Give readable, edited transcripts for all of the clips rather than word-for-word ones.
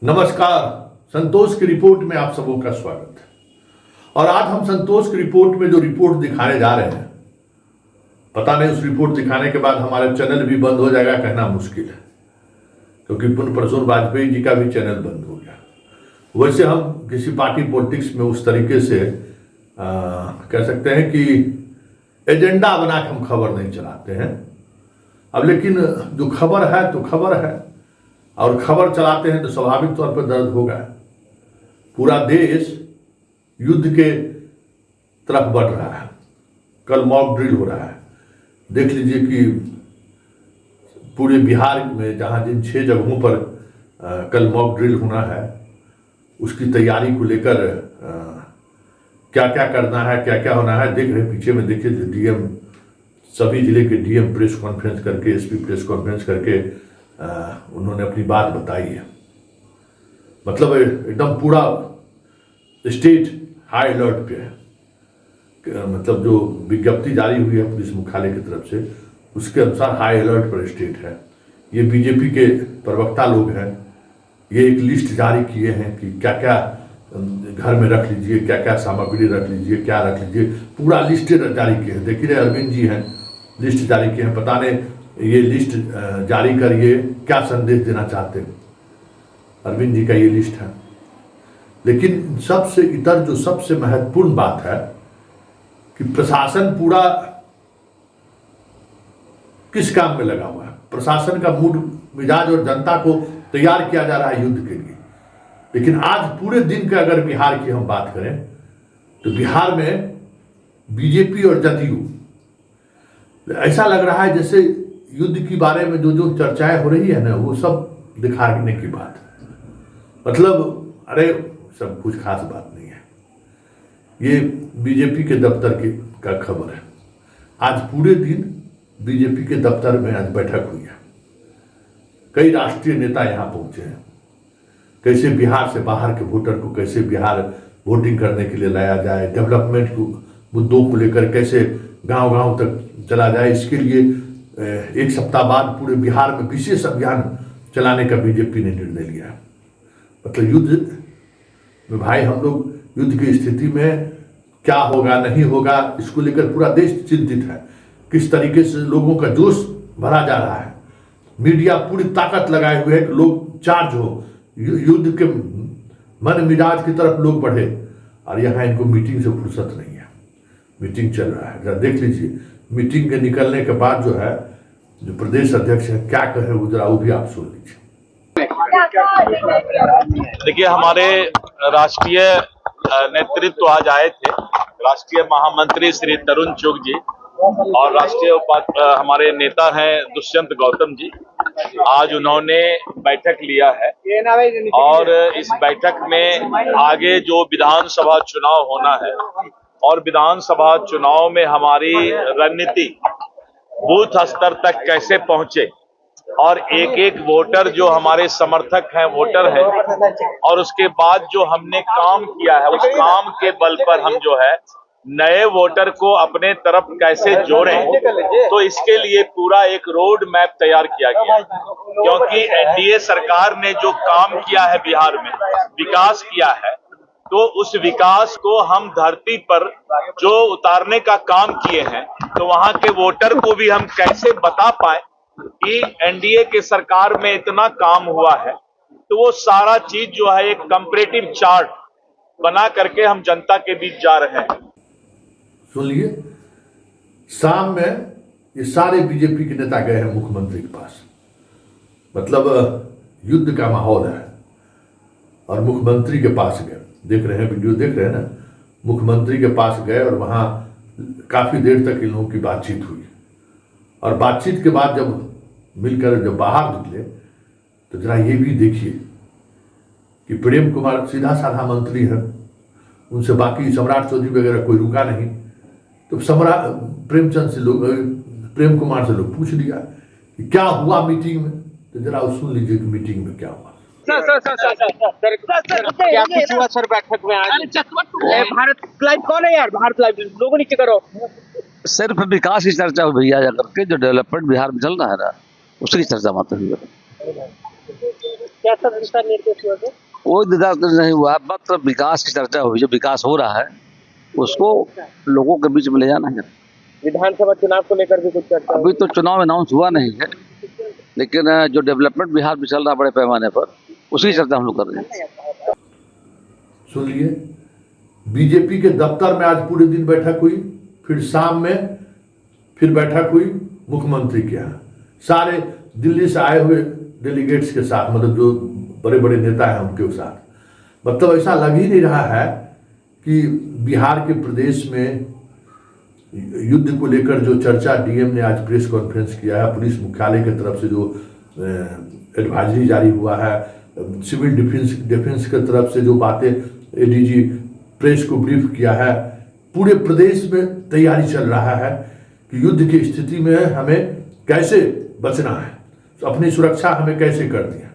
नमस्कार। संतोष की रिपोर्ट में आप सबों का स्वागत है। और आज हम संतोष की रिपोर्ट में जो रिपोर्ट दिखाने जा रहे हैं, पता नहीं उस रिपोर्ट दिखाने के बाद हमारा चैनल भी बंद हो जाएगा, कहना मुश्किल है, क्योंकि पुनः प्रसून वाजपेयी जी का भी चैनल बंद हो गया। वैसे हम किसी पार्टी पॉलिटिक्स में उस तरीके से कह सकते हैं कि एजेंडा बना के हम खबर नहीं चलाते हैं। अब लेकिन जो खबर है तो खबर है, और खबर चलाते हैं तो स्वाभाविक तौर पर दर्द होगा। पूरा देश युद्ध के तरफ बढ़ रहा है। कल मॉक ड्रिल हो रहा है। देख लीजिए कि पूरे बिहार में जहां जिन 6 जगहों पर कल मॉक ड्रिल होना है, उसकी तैयारी को लेकर क्या क्या करना है, क्या क्या होना है, देख रहे पीछे में। देखिए डीएम, सभी जिले के डीएम प्रेस कॉन्फ्रेंस करके, एसपी प्रेस कॉन्फ्रेंस करके उन्होंने अपनी बात बताई है। मतलब एकदम पूरा स्टेट हाई अलर्ट पे है। मतलब जो विज्ञप्ति जारी हुई है पुलिस मुख्यालय की तरफ से, उसके अनुसार हाई अलर्ट पर स्टेट है। ये बीजेपी के प्रवक्ता लोग हैं, ये एक लिस्ट जारी किए हैं कि क्या क्या घर में रख लीजिए, क्या क्या सामग्री रख लीजिए, क्या रख लीजिए, पूरा लिस्ट जारी किए हैं। देखिए अरविंद जी हैं, लिस्ट जारी किए हैं। पता नहीं ये लिस्ट जारी कर ये क्या संदेश देना चाहते हैं। अरविंद जी का ये लिस्ट है। लेकिन सबसे इतर जो सबसे महत्वपूर्ण बात है कि प्रशासन पूरा किस काम में लगा हुआ है। प्रशासन का मूड मिजाज और जनता को तैयार किया जा रहा है युद्ध के लिए। लेकिन आज पूरे दिन का अगर बिहार की हम बात करें तो बिहार में बीजेपी और जदयू, ऐसा लग रहा है जैसे युद्ध के बारे में जो जो चर्चाएं हो रही है ना, वो सब दिखाने की बात है। मतलब अरे सब कुछ खास बात नहीं है। ये बीजेपी के दफ्तर की का खबर है। आज पूरे दिन बीजेपी के दफ्तर में आज बैठक हुई है। कई राष्ट्रीय नेता यहाँ पहुंचे हैं। कैसे बिहार से बाहर के वोटर को कैसे बिहार वोटिंग करने के लिए लाया जाए, डेवलपमेंट को मुद्दों को लेकर कैसे गांव-गांव तक चला जाए, इसके लिए एक सप्ताह बाद पूरे बिहार में विशेष अभियान चलाने का बीजेपी ने निर्णय लिया है। मतलब युद्ध में भाई, हम लोग युद्ध की स्थिति में क्या होगा नहीं होगा, इसको लेकर पूरा देश चिंतित है। किस तरीके से लोगों का जोश भरा जा रहा है। मीडिया पूरी ताकत लगाए हुए है कि लोग चार्ज हो, युद्ध के मन मिजाज की तरफ लोग बढ़े। और यहाँ इनको मीटिंग से फुर्सत नहीं है। मीटिंग चल रहा है, जरा देख लीजिए। मीटिंग के निकलने के बाद जो है, जो प्रदेश अध्यक्ष है क्या कहे वो जरा वो भी आप सुन लीजिए। देखिए, हमारे राष्ट्रीय नेतृत्व आज आए थे। राष्ट्रीय महामंत्री श्री तरुण चुग जी और राष्ट्रीय हमारे नेता हैं दुष्यंत गौतम जी। आज उन्होंने बैठक लिया है और इस बैठक में आगे जो विधानसभा चुनाव होना है और विधानसभा चुनाव में हमारी रणनीति बूथ स्तर तक कैसे पहुंचे, और एक एक वोटर जो हमारे समर्थक हैं, वोटर हैं, और उसके बाद जो हमने काम किया है उस काम के बल पर हम जो है नए वोटर को अपने तरफ कैसे जोड़ें, तो इसके लिए पूरा एक रोड मैप तैयार किया गया। क्योंकि एनडीए सरकार ने जो काम किया है बिहार में, विकास किया है, तो उस विकास को हम धरती पर जो उतारने का काम किए हैं, तो वहां के वोटर को भी हम कैसे बता पाए कि एनडीए के सरकार में इतना काम हुआ है। तो वो सारा चीज जो है एक कंपैरेटिव चार्ट बना करके हम जनता के बीच जा रहे हैं। सुन लिए, शाम में ये सारे बीजेपी के नेता गए हैं मुख्यमंत्री के पास। मतलब युद्ध का माहौल है और मुख्यमंत्री के पास गए। देख रहे हैं, वीडियो देख रहे हैं ना। मुख्यमंत्री के पास गए और वहां काफी देर तक इन लोगों की बातचीत हुई। और बातचीत के बाद जब मिलकर जब बाहर निकले तो जरा ये भी देखिए कि प्रेम कुमार सीधा साधा मंत्री है, उनसे बाकी सम्राट चौधरी वगैरह कोई रुका नहीं। तो प्रेम कुमार से लोग पूछ लिया कि क्या हुआ मीटिंग में। तो जरा सुन लीजिए कि मीटिंग में क्या हुआ। क्या कुछ हुआ सर बैठक में आज? भारत लाइव कौन है यार? भारत लाइव लोगों नीचे करो। सिर्फ विकास की चर्चा हो भैया, जा करके जो डेवलपमेंट बिहार में चल रहा है ना, उसकी चर्चा मात्र हुई। क्या सब दिशा निर्देश हुआ सर? कोई दिशा नहीं हुआ, मात्र विकास की चर्चा हुई। जो विकास हो रहा है उसको लोगों के बीच में ले जाना है। विधानसभा चुनाव को लेकर भी कुछ चर्चा अभी तो चुनाव अनाउंस हुआ नहीं है, लेकिन जो डेवलपमेंट बिहार में चल रहा है बड़े पैमाने पर, उसी चर्चा हम लोग कर रहे हैं। सुन लिए, बीजेपी के दफ्तर में आज पूरे दिन बैठक हुई, फिर शाम में फिर बैठक हुई मुख्यमंत्री के यहाँ, सारे दिल्ली से आए हुए डेलीगेट्स के साथ, मतलब जो बड़े बड़े नेता हैं उनके साथ। मतलब ऐसा लग ही नहीं रहा है कि बिहार के प्रदेश में युद्ध को लेकर जो चर्चा डीएम ने आज प्रेस कॉन्फ्रेंस किया है, पुलिस मुख्यालय की तरफ से जो एडवाइजरी जारी हुआ है, सिविल डिफेंस की तरफ से जो बातें एडीजी प्रेस को ब्रीफ किया है, पूरे प्रदेश में तैयारी चल रहा है कि युद्ध की स्थिति में हमें कैसे बचना है, तो अपनी सुरक्षा हमें कैसे करनी है।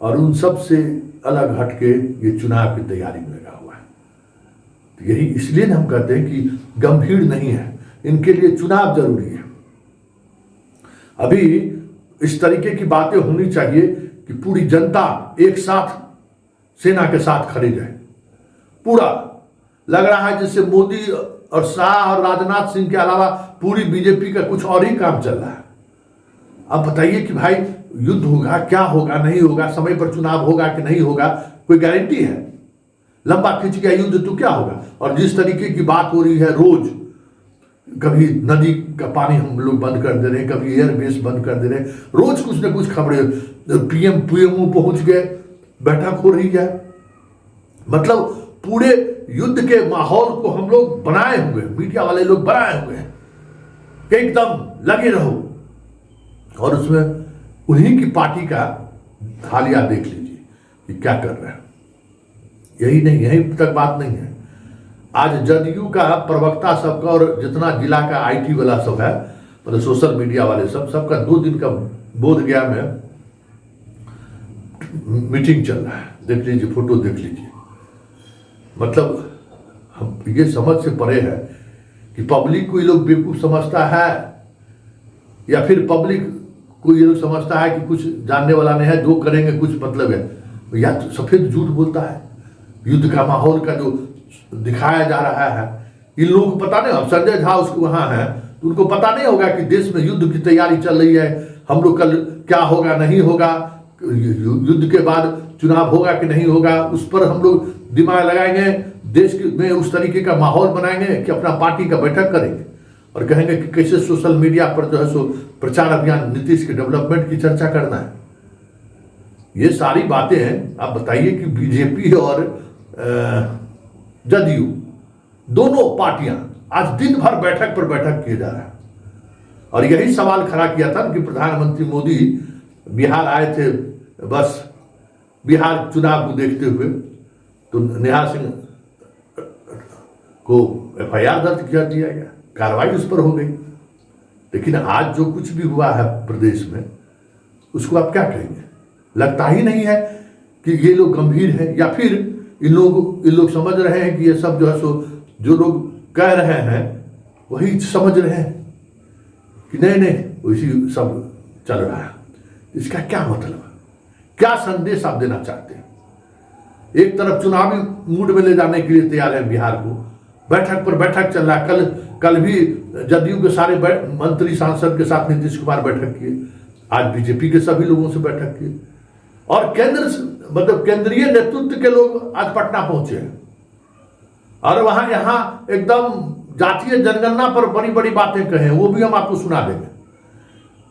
और उन सब से अलग हट के ये चुनाव की तैयारी में लगा हुआ है। तो यही इसलिए हम कहते हैं कि गंभीर नहीं है, इनके लिए चुनाव जरूरी है। अभी इस तरीके की बातें होनी चाहिए कि पूरी जनता एक साथ सेना के साथ खड़ी रहे। पूरा लग रहा है जैसे मोदी और शाह और राजनाथ सिंह के अलावा पूरी बीजेपी का कुछ और ही काम चल रहा है। अब बताइए कि भाई युद्ध होगा, क्या होगा, नहीं होगा, समय पर चुनाव होगा कि नहीं होगा, कोई गारंटी है? लंबा खिंच गया युद्ध तो क्या होगा? और जिस तरीके की बात हो रही है, रोज कभी नदी का पानी हम लोग बंद कर दे रहे हैं, कभी एयरबेस बंद कर दे रहे हैं, रोज कुछ ना कुछ खबरें, पीएमओ पहुंच गए, बैठक हो रही है। मतलब पूरे युद्ध के माहौल को हम लोग बनाए हुए, मीडिया वाले लोग बनाए हुए हैं कि एकदम लगे रहो। और उसमें उन्हीं की पार्टी का हालिया देख लीजिए कि क्या कर रहे हैं। यही नहीं, यहीं तक बात नहीं है। आज जदयू का प्रवक्ता सबका और जितना जिला का आईटी वाला सब है, मतलब सोशल मीडिया वाले सबका 2 दिन का बोधगया में मीटिंग चल रहा है। देख लीजिए, फोटो देख लीजिए। मतलब हम ये समझ से परे है कि पब्लिक को ये लोग बेवकूफ समझता है, या फिर पब्लिक को ये लोग समझता है कि कुछ जानने वाला नहीं है, जो करेंगे कुछ मतलब है। या तो सफेद झूठ बोलता है। युद्ध का माहौल का जो दिखाया जा रहा है, इन लोगों को पता नहीं। अब संजय झा उसको वहां है तो उनको पता नहीं होगा कि देश में युद्ध की तैयारी चल रही है, हम लोग कल क्या होगा नहीं होगा, युद्ध के बाद चुनाव होगा कि नहीं होगा, उस पर हम लोग दिमाग लगाएंगे, देश में उस तरीके का माहौल बनाएंगे कि अपना पार्टी का बैठक करेंगे और कहेंगे कि कैसे सोशल मीडिया पर जो है सो प्रचार अभियान नीतीश के डेवलपमेंट की चर्चा करना है। ये सारी बातें हैं। आप बताइए कि बीजेपी और जदयू दोनों पार्टियां आज दिन भर बैठक पर बैठक किए जा रहा है। और यही सवाल खड़ा किया था कि प्रधानमंत्री मोदी बिहार आए थे, बस बिहार चुनाव को देखते हुए, तो निहाल सिंह को एफआईआर दर्ज कर दिया गया, कार्रवाई उस पर हो गई। लेकिन आज जो कुछ भी हुआ है प्रदेश में, उसको आप क्या कहेंगे? लगता ही नहीं है कि ये लोग गंभीर है, या फिर इन लोग समझ रहे हैं कि ये सब जो है सो जो लोग कह रहे हैं वही समझ रहे हैं कि नहीं वैसी सब चल रहा है। इसका क्या मतलब है? क्या संदेश आप देना चाहते हैं? एक तरफ चुनावी मूड में ले जाने के लिए तैयार है बिहार को, बैठक पर बैठक चल रहा है। कल भी जदयू के सारे मंत्री सांसद के साथ नीतीश कुमार बैठक किए, आज बीजेपी के सभी लोगों से बैठक किए, और केंद्रीय नेतृत्व के लोग आज पटना पहुंचे हैं और वहां यहां एकदम जातीय जनगणना पर बड़ी बड़ी बातें कहे, वो भी हम आपको सुना देंगे।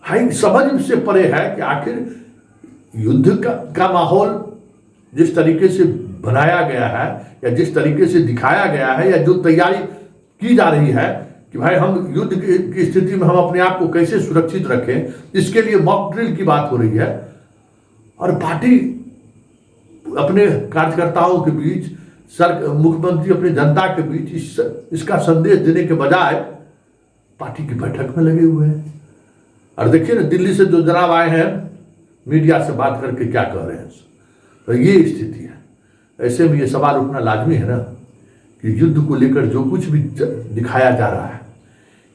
हाई समझ से परे है कि आखिर युद्ध का माहौल जिस तरीके से बनाया गया है, या जिस तरीके से दिखाया गया है, या जो तैयारी की जा रही है कि भाई हम युद्ध की स्थिति में हम अपने आप को कैसे सुरक्षित रखें, इसके लिए मॉक ड्रिल की बात हो रही है। और पार्टी अपने कार्यकर्ताओं के बीच, मुख्यमंत्री अपने जनता के बीच इसका संदेश देने के बजाय पार्टी की बैठक में लगे हुए हैं। और देखिए ना, दिल्ली से जो जनाब आए हैं, मीडिया से बात करके क्या कह रहे हैं। तो ये स्थिति है। ऐसे में ये सवाल उठना लाजमी है ना कि युद्ध को लेकर जो कुछ भी दिखाया जा रहा है,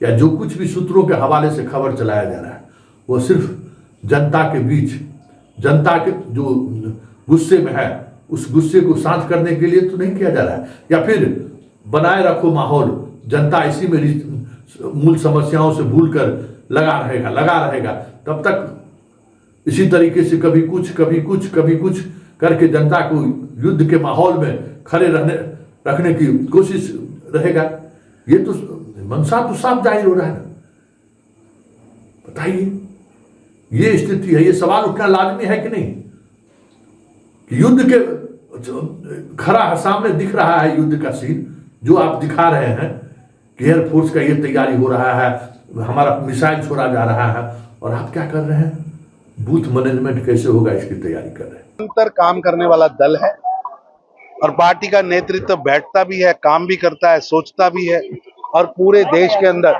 या जो कुछ भी सूत्रों के हवाले से खबर चलाया जा रहा है, वो सिर्फ जनता के बीच जनता के जो गुस्से में है उस गुस्से को शांत करने के लिए तो नहीं किया जा रहा है, या फिर बनाए रखो माहौल, जनता इसी में मूल समस्याओं से भूलकर लगा रहेगा तब तक इसी तरीके से कभी कुछ करके जनता को युद्ध के माहौल में खड़े रखने की कोशिश रहेगा। ये तो मंशा तो साफ जाहिर हो रहा है ना। बताइए, ये स्थिति है, ये सवाल उठना लाजमी है कि नहीं कि युद्ध के खरा सामने दिख रहा है युद्ध का सीन जो आप दिखा रहे हैं कि एयरफोर्स का ये तैयारी हो रहा है, हमारा मिसाइल छोड़ा जा रहा है, और आप क्या कर रहे हैं, बूथ मैनेजमेंट कैसे होगा इसकी तैयारी कर रहे हैं। निरंतर काम करने वाला दल है और पार्टी का नेतृत्व बैठता भी है, काम भी करता है, सोचता भी है, और पूरे देश के अंदर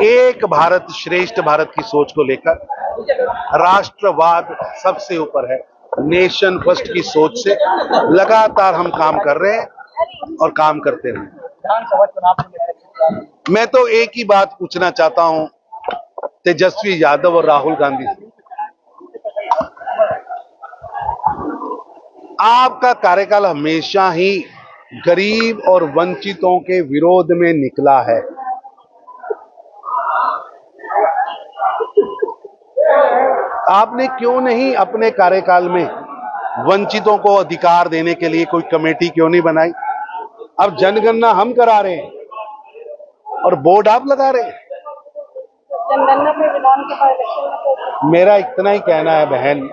एक भारत श्रेष्ठ भारत की सोच को लेकर राष्ट्रवाद सबसे ऊपर है, नेशन फर्स्ट की सोच से लगातार हम काम कर रहे हैं और काम करते रहे। मैं तो एक ही बात पूछना चाहता हूं तेजस्वी यादव और राहुल गांधी से, आपका कार्यकाल हमेशा ही गरीब और वंचितों के विरोध में निकला है। आपने क्यों नहीं अपने कार्यकाल में वंचितों को अधिकार देने के लिए कोई कमेटी क्यों नहीं बनाई? अब जनगणना हम करा रहे हैं और बोर्ड आप लगा रहे हैं। जनगणना पे विधानसभा इलेक्शन में मेरा इतना ही कहना है बहन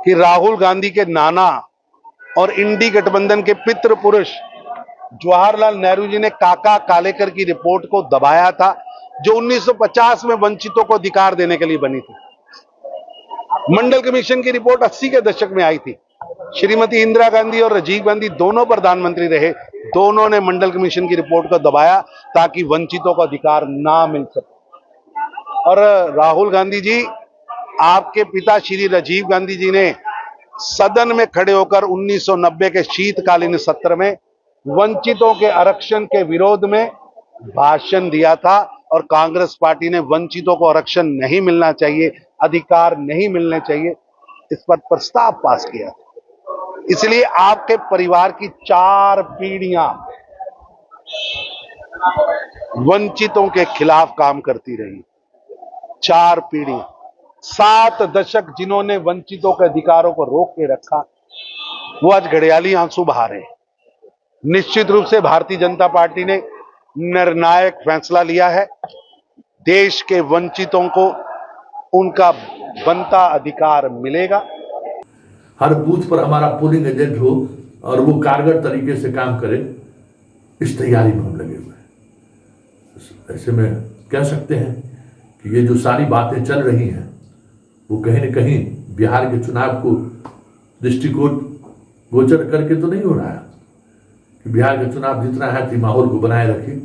कि राहुल गांधी के नाना और इंडी गठबंधन के पितृ पुरुष जवाहरलाल नेहरू जी ने काका कालेकर की रिपोर्ट को दबाया था, जो 1950 में वंचितों को अधिकार देने के लिए बनी थी। मंडल कमीशन की रिपोर्ट 80 के दशक में आई थी। श्रीमती इंदिरा गांधी और राजीव गांधी दोनों प्रधानमंत्री रहे, दोनों ने मंडल कमीशन की रिपोर्ट को दबाया ताकि वंचितों को अधिकार ना मिल सके। और राहुल गांधी जी, आपके पिता श्री राजीव गांधी जी ने सदन में खड़े होकर 1990 के शीतकालीन सत्र में वंचितों के आरक्षण के विरोध में भाषण दिया था, और कांग्रेस पार्टी ने वंचितों को आरक्षण नहीं मिलना चाहिए, अधिकार नहीं मिलने चाहिए, इस पर प्रस्ताव पास किया। इसलिए आपके परिवार की 4 पीढ़ियां वंचितों के खिलाफ काम करती रही। 4 पीढ़ियां, 7 दशक जिन्होंने वंचितों के अधिकारों को रोक के रखा, वो आज घड़ियाली आंसू बहा रहे हैं। निश्चित रूप से भारतीय जनता पार्टी ने निर्णायक फैसला लिया है। देश के वंचितों को उनका बनता अधिकार मिलेगा। हर बूथ पर हमारा पोलिंग एजेंट हो और वो कारगर तरीके से काम करे, इस तैयारी में हम लगे हुए हैं। ऐसे में कह सकते हैं कि ये जो सारी बातें चल रही हैं वो कहीं न कहीं बिहार के चुनाव को दृष्टिकोण गोचर करके तो नहीं हो रहा है कि बिहार का चुनाव जितना है कि माहौल को बनाए रखे।